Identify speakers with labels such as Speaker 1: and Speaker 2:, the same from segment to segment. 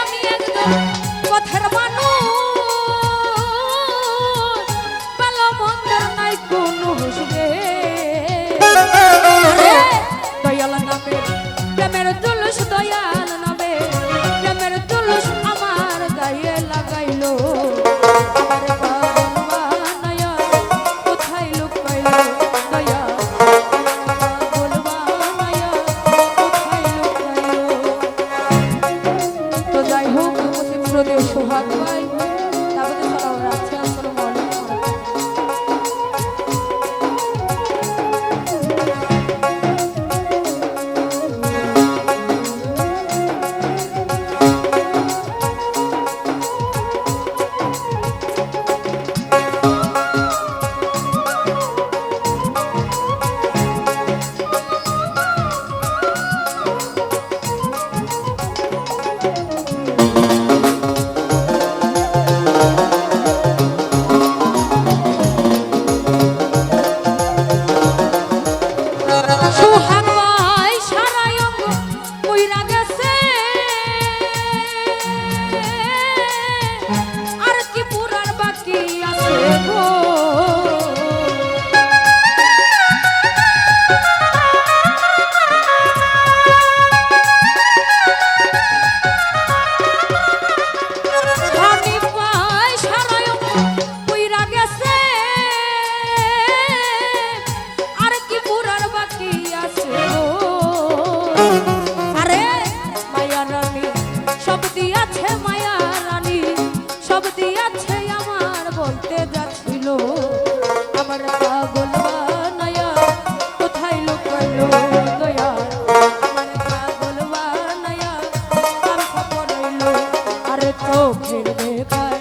Speaker 1: আমি একদম পথের মানুষ, ভালো মন্দের নাই কোনো হুসবে। দয়াল নামে প্রেমের জুলুস, দয়াল নামে প্রেমের জুলুস আমার গায়ে লাগাইলো। আমার পাগল বানায়া কোথায় লুকাইলো দয়াল, পাগল বানায়া কোথায় লুকাইলো। তো যাই হোক, মুসিম সুরদেব সোহাগ ভাই তারপরে সালাম রাখছে। আসসালামু আলাইকুম। সোহাগ ভাই সারাই অঙ্গ কইরা গেছে, আর কি পুরার বাকি আছে গো। হানি ভাই সারাই অঙ্গ কইরা গেছে, আর কি পুরার বাকি আছে গো। আরে মায়া রানী সব দিয়াছে, মায়া রানী সব দিয়াছে আমার, বলতে যাচ্ছিল আমার পাগল বানায়া কোথায় লুকাইলো দয়াল, আমার পাগল বানায়া কান্না পড়াইলো। আরে চোখের দেখায়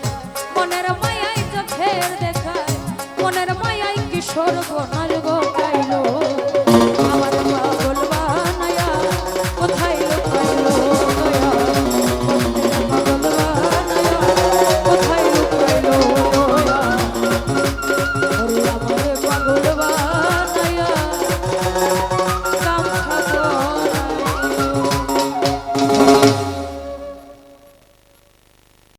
Speaker 1: মনের মায়াই, চোখের দেখায় মনের মায়াই কিশোর বনাল